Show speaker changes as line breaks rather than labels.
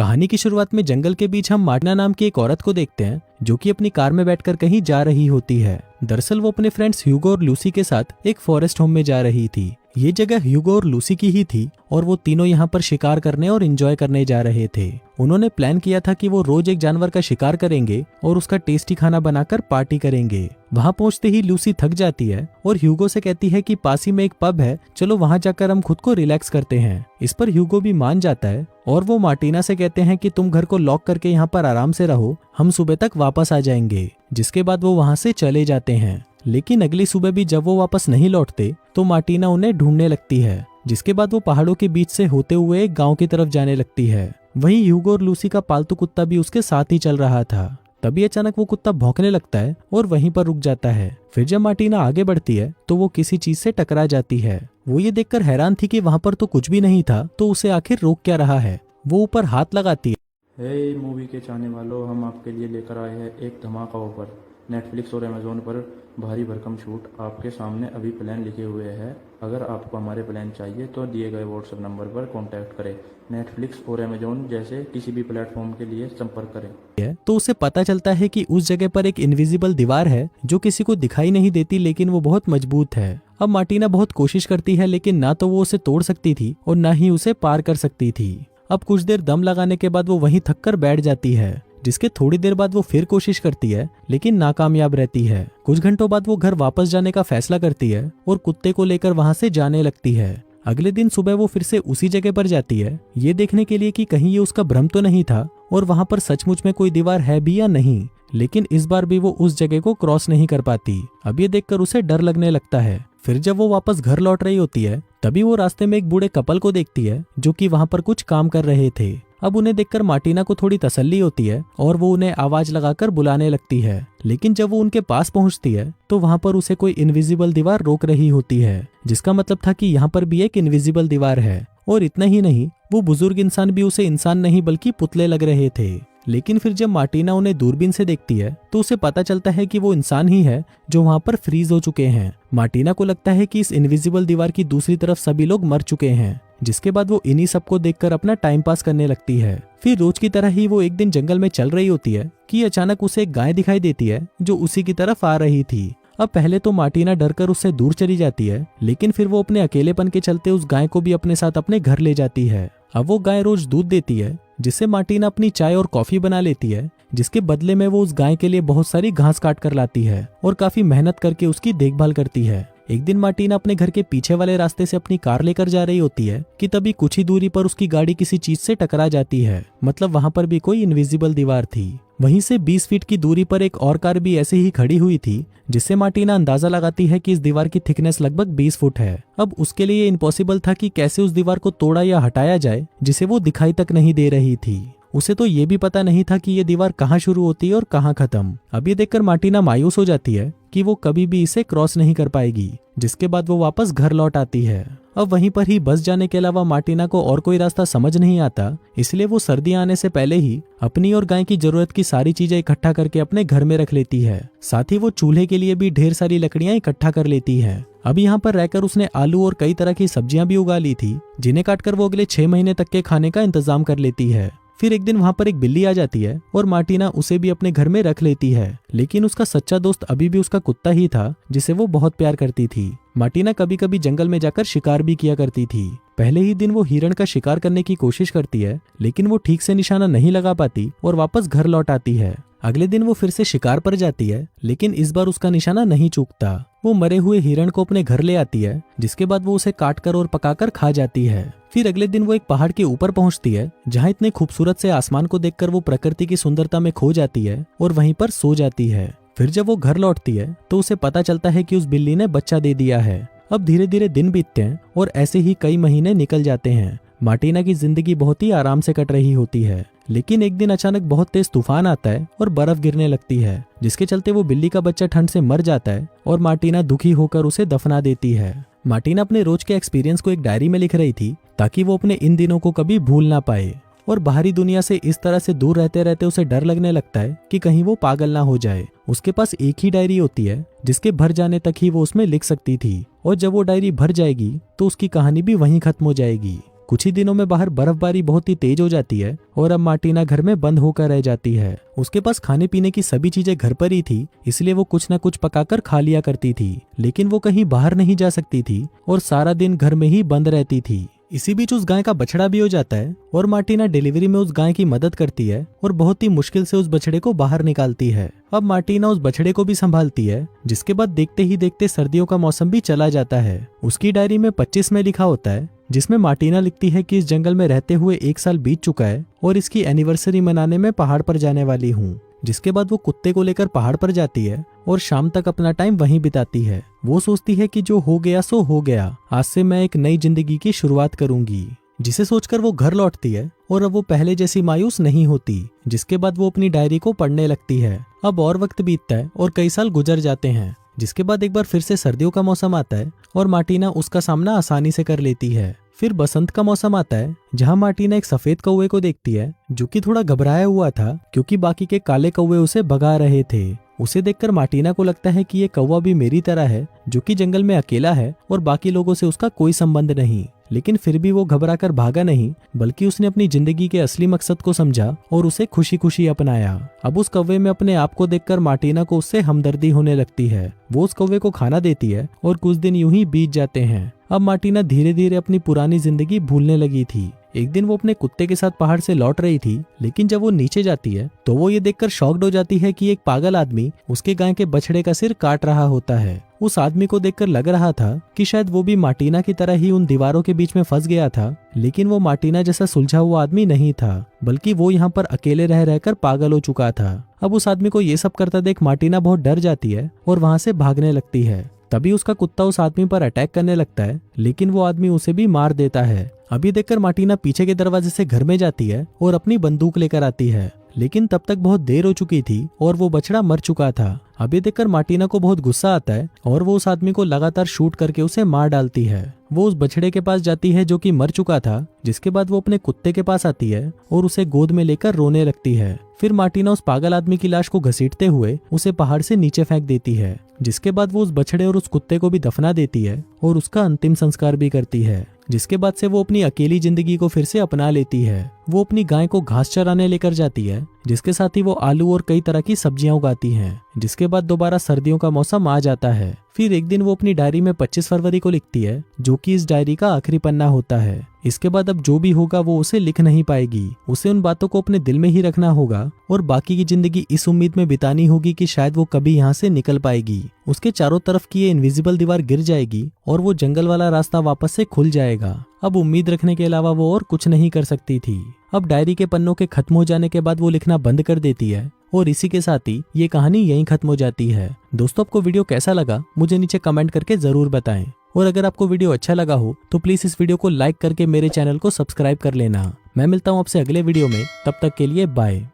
कहानी की शुरुआत में जंगल के बीच हम मार्टिना नाम की एक औरत को देखते हैं जो कि अपनी कार में बैठकर कहीं जा रही होती है। दरअसल वो अपने फ्रेंड्स ह्यूगो और लूसी के साथ एक फॉरेस्ट होम में जा रही थी। ये जगह ह्यूगो और लूसी की ही थी और वो तीनों यहाँ पर शिकार करने और एंजॉय करने जा रहे थे। उन्होंने प्लान किया था कि वो रोज एक जानवर का शिकार करेंगे और उसका टेस्टी खाना बनाकर पार्टी करेंगे। वहाँ पहुँचते ही लूसी थक जाती है और ह्यूगो से कहती है कि पास ही में एक पब है, चलो वहाँ जाकर हम खुद को रिलैक्स करते हैं। इस पर ह्यूगो भी मान जाता है और वो मार्टिना से कहते हैं कि तुम घर को लॉक करके यहाँ पर आराम से रहो, हम सुबह तक वापस आ जाएंगे। जिसके बाद वो वहाँ से चले जाते हैं। लेकिन अगली सुबह भी जब वो वापस नहीं लौटते तो मार्टिना उन्हें ढूंढने लगती है। जिसके बाद वो पहाड़ों के बीच से होते हुए एक गांव की तरफ जाने लगती है। वहीं ह्यूगो और लूसी का पालतू कुत्ता भी उसके साथ ही चल रहा था। तभी अचानक वो कुत्ता भौंकने लगता है और वहीं पर रुक जाता है। फिर जब मार्टिना आगे बढ़ती है तो वो किसी चीज से टकरा जाती है। वो ये देखकर हैरान थी कि वहां पर तो कुछ भी नहीं था, तो उसे आखिर रोक क्या रहा है। वो ऊपर हाथ लगाती है।
हे मूवी के चाहने वालों, हम आपके लिए लेकर आए हैं एक धमाका ऑफर। नेटफ्लिक्स और अमेजोन पर भारी भरकम छूट आपके सामने अभी प्लान लिखे हुए हैं। अगर आपको हमारे प्लान चाहिए तो दिए गए व्हाट्सएप नंबर पर कांटेक्ट करें। नेटफ्लिक्स और अमेजोन जैसे किसी भी प्लेटफॉर्म के लिए संपर्क करें।
तो उसे पता चलता है कि उस जगह पर एक इनविजिबल दीवार है जो किसी को दिखाई नहीं देती, लेकिन वो बहुत मजबूत है। अब मार्टिना बहुत कोशिश करती है, लेकिन ना तो वो उसे तोड़ सकती थी और ना ही उसे पार कर सकती थी। अब कुछ देर दम लगाने के बाद वो वहीं थक कर बैठ जाती है। जिसके थोड़ी देर बाद वो फिर कोशिश करती है, लेकिन नाकामयाब रहती है। कुछ घंटों बाद वो घर वापस जाने का फैसला करती है और कुत्ते को लेकर वहां से जाने लगती है। अगले दिन सुबह वो फिर से उसी जगह पर जाती है, ये देखने के लिए कि कहीं ये उसका भ्रम तो नहीं था और वहां पर सचमुच में कोई दीवार है भी या नहीं। लेकिन इस बार भी वो उस जगह को क्रॉस नहीं कर पाती। अब ये देखकर उसे डर लगने लगता है। फिर जब वो वापस घर लौट रही होती है तभी वो रास्ते में एक बूढ़े कपल को देखती है जो कि वहां पर कुछ काम कर रहे थे। अब उन्हें देखकर मार्टिना को थोड़ी तसल्ली होती है और वो उन्हें आवाज लगाकर बुलाने लगती है। लेकिन जब वो उनके पास पहुंचती है तो वहां पर उसे कोई इनविजिबल दीवार रोक रही होती है, जिसका मतलब था कि यहाँ पर भी एक इनविजिबल दीवार है। और इतना ही नहीं, वो बुजुर्ग इंसान भी उसे इंसान नहीं बल्कि पुतले लग रहे थे। लेकिन फिर जब मार्टिना उन्हें दूरबीन से देखती है तो उसे पता चलता है कि वो इंसान ही है जो वहां पर फ्रीज हो चुके हैं। मार्टिना को लगता है कि इस इनविजिबल दीवार की दूसरी तरफ सभी लोग मर चुके हैं। जिसके बाद वो इन्हीं सबको देखकर अपना टाइम पास करने लगती है। फिर रोज की तरह ही वो एक दिन जंगल में चल रही होती है कि अचानक उसे एक गाय दिखाई देती है जो उसी की तरफ आ रही थी। अब पहले तो मार्टिना डरकर उससे दूर चली जाती है, लेकिन फिर वो अपने अकेलेपन के चलते उस गाय को भी अपने साथ अपने घर ले जाती है। अब वो गाय रोज दूध देती है, जिससे मार्टिना अपनी चाय और कॉफी बना लेती है, जिसके बदले में वो उस गाय के लिए बहुत सारी घास काट कर लाती है और काफी मेहनत करके उसकी देखभाल करती है। एक दिन मार्टिना अपने घर के पीछे वाले रास्ते से अपनी कार लेकर जा रही होती है कि तभी कुछ ही दूरी पर उसकी गाड़ी किसी चीज से टकरा जाती है। मतलब वहां पर भी कोई इनविजिबल दीवार थी। वहीं से 20 फीट की दूरी पर एक और कार भी ऐसे ही खड़ी हुई थी, जिससे मार्टिना अंदाजा लगाती है कि इस दीवार की थिकनेस लगभग 20 फुट है। अब उसके लिए इम्पॉसिबल था कि कैसे उस दीवार को तोड़ा या हटाया जाए जिसे वो दिखाई तक नहीं दे रही थी। उसे तो ये भी पता नहीं था कि ये दीवार कहाँ शुरू होती है और कहाँ खत्म। अब ये देखकर मार्टिना मायूस हो जाती है कि वो कभी भी इसे क्रॉस नहीं कर पाएगी। जिसके बाद वो वापस घर लौट आती है। अब वहीं पर ही बस जाने के अलावा मार्टिना को और कोई रास्ता समझ नहीं आता, इसलिए वो सर्दियां आने से पहले ही अपनी और गाय की जरूरत की सारी चीजें इकट्ठा करके अपने घर में रख लेती है। साथ ही वो चूल्हे के लिए भी ढेर सारी लकड़ियां इकट्ठा कर लेती है। अब यहाँ पर रहकर उसने आलू और कई तरह की सब्जियां भी उगा ली थी, जिन्हें काटकर वो अगले 6 महीने तक के खाने का इंतजाम कर लेती है। फिर एक दिन वहां पर एक बिल्ली आ जाती है और मार्टिना उसे भी अपने घर में रख लेती है। लेकिन उसका सच्चा दोस्त अभी भी उसका कुत्ता ही था, जिसे वो बहुत प्यार करती थी। मार्टिना कभी कभी जंगल में जाकर शिकार भी किया करती थी। पहले ही दिन वो हिरण का शिकार करने की कोशिश करती है, लेकिन वो ठीक से निशाना नहीं लगा पाती और वापस घर लौट आती है। अगले दिन वो फिर से शिकार पर जाती है, लेकिन इस बार उसका निशाना नहीं चूकता। वो मरे हुए हिरण को अपने घर ले आती है, जिसके बाद वो उसे काटकर और पकाकर खा जाती है। फिर अगले दिन वो एक पहाड़ के ऊपर पहुंचती है, जहां इतने खूबसूरत से आसमान को देखकर वो प्रकृति की सुंदरता में खो जाती है और वहीं पर सो जाती है। फिर जब वो घर लौटती है तो उसे पता चलता है कि उस बिल्ली ने बच्चा दे दिया है। अब धीरे धीरे दिन बीतते हैं और ऐसे ही कई महीने निकल जाते हैं। मार्टिना की जिंदगी बहुत ही आराम से कट रही होती है। लेकिन एक दिन अचानक बहुत तेज तूफान आता है और बर्फ गिरने लगती है, जिसके चलते वो बिल्ली का बच्चा ठंड से मर जाता है और मार्टिना दुखी होकर उसे दफना देती है। मार्टिना अपने रोज के एक्सपीरियंस को एक डायरी में लिख रही थी ताकि वो अपने इन दिनों को कभी भूल ना पाए। और बाहरी दुनिया से इस तरह से दूर रहते रहते उसे डर लगने लगता है कि कहीं वो पागल ना हो जाए। उसके पास एक ही डायरी होती है जिसके भर जाने तक ही वो उसमें लिख सकती थी, और जब वो डायरी भर जाएगी तो उसकी कहानी भी वहीं खत्म हो जाएगी। कुछ ही दिनों में बाहर बर्फबारी बहुत ही तेज हो जाती है और अब मार्टिना घर में बंद होकर रह जाती है। उसके पास खाने पीने की सभी चीजें घर पर ही थी, इसलिए वो कुछ न कुछ पकाकर खा लिया करती थी, लेकिन वो कहीं बाहर नहीं जा सकती थी और सारा दिन घर में ही बंद रहती थी। इसी बीच उस गाय का बछड़ा भी हो जाता है और मार्टिना डिलीवरी में उस गाय की मदद करती है और बहुत ही मुश्किल से उस बछड़े को बाहर निकालती है। अब मार्टिना उस बछड़े को भी संभालती है, जिसके बाद देखते ही देखते सर्दियों का मौसम भी चला जाता है। उसकी डायरी में 25 में लिखा होता है, जिसमें मार्टिना लिखती है कि इस जंगल में रहते हुए 1 साल बीत चुका है और इसकी एनिवर्सरी मनाने में पहाड़ पर जाने वाली हूँ। जिसके बाद वो कुत्ते को लेकर पहाड़ पर जाती है और शाम तक अपना टाइम वहीं बिताती है। वो सोचती है कि जो हो गया सो हो गया, आज से मैं एक नई जिंदगी की शुरुआत करूंगी। जिसे सोचकर वो घर लौटती है और अब वो पहले जैसी मायूस नहीं होती। जिसके बाद वो अपनी डायरी को पढ़ने लगती है। अब और वक्त बीतता है और कई साल गुजर जाते हैं। जिसके बाद एक बार फिर से सर्दियों का मौसम आता है और मार्टिना उसका सामना आसानी से कर लेती है। फिर बसंत का मौसम आता है, जहां मार्टिना एक सफेद कौवे को देखती है जो कि थोड़ा घबराया हुआ था क्योंकि बाकी के काले कौवे उसे भगा रहे थे। उसे देखकर मार्टिना को लगता है कि ये कौवा भी मेरी तरह है, जो कि जंगल में अकेला है और बाकी लोगों से उसका कोई संबंध नहीं। लेकिन फिर भी वो घबराकर भागा नहीं, बल्कि उसने अपनी जिंदगी के असली मकसद को समझा और उसे खुशी खुशी अपनाया। अब उस कौवे में अपने आप को देखकर मार्टिना को उससे हमदर्दी होने लगती है। वो उस कौवे को खाना देती है और कुछ दिन यूं ही बीत जाते हैं। अब मार्टिना धीरे धीरे अपनी पुरानी जिंदगी भूलने लगी थी। एक दिन वो अपने कुत्ते के साथ पहाड़ से लौट रही थी, लेकिन जब वो नीचे जाती है तो वो ये देखकर शॉक्ड हो जाती है कि एक पागल आदमी उसके गाय के बछड़े का सिर काट रहा होता है। उस आदमी को देखकर लग रहा था कि शायद वो भी मार्टिना की तरह ही उन दीवारों के बीच में फंस गया था, लेकिन वो मार्टिना जैसा सुलझा हुआ आदमी नहीं था, बल्कि वो यहाँ पर अकेले रह रहकर पागल हो चुका था। अब उस आदमी को ये सब करता देख मार्टिना बहुत डर जाती है और वहां से भागने लगती है। तभी उसका कुत्ता उस आदमी पर अटैक करने लगता है, लेकिन वो आदमी उसे भी मार देता है। अभी देखकर मार्टिना पीछे के दरवाजे से घर में जाती है और अपनी बंदूक लेकर आती है, लेकिन तब तक बहुत देर हो चुकी थी और वो बछड़ा मर चुका था। अभी देखकर मार्टिना को बहुत गुस्सा आता है और वो उस आदमी को लगातार शूट करके उसे मार डालती है। वो उस बछड़े के पास जाती है जो कि मर चुका था, जिसके बाद वो अपने कुत्ते के पास आती है और उसे गोद में लेकर रोने लगती है। फिर मार्टिना उस पागल आदमी की लाश को घसीटते हुए उसे पहाड़ से नीचे फेंक देती है, जिसके बाद वो उस बछड़े और उस कुत्ते को भी दफना देती है और उसका अंतिम संस्कार भी करती है। जिसके बाद से वो अपनी अकेली जिंदगी को फिर से अपना लेती है। वो अपनी गाय को घास चराने लेकर जाती है, जिसके साथ ही वो आलू और कई तरह की सब्जियां उगाती हैं। जिसके बाद दोबारा सर्दियों का मौसम आ जाता है। फिर एक दिन वो अपनी डायरी में 25 फरवरी को लिखती है, जो कि इस डायरी का आखिरी पन्ना होता है। इसके बाद अब जो भी होगा वो उसे लिख नहीं पाएगी। उसे उन बातों को अपने दिल में ही रखना होगा और बाकी की जिंदगी इस उम्मीद में बितानी होगी कि शायद वो कभी यहाँ से निकल पाएगी। उसके चारों तरफ की ये इनविजिबल दीवार गिर जाएगी और वो जंगल वाला रास्ता वापस से खुल जाएगा। अब उम्मीद रखने के अलावा वो और कुछ नहीं कर सकती थी। अब डायरी के पन्नों के खत्म हो जाने के बाद वो लिखना बंद कर देती है और इसी के साथ ही ये कहानी यहीं खत्म हो जाती है। दोस्तों, आपको वीडियो कैसा लगा मुझे नीचे कमेंट करके जरूर बताएं और अगर आपको वीडियो अच्छा लगा हो तो प्लीज इस वीडियो को लाइक करके मेरे चैनल को सब्सक्राइब कर लेना। मैं मिलता हूँ आपसे अगले वीडियो में, तब तक के लिए बाय।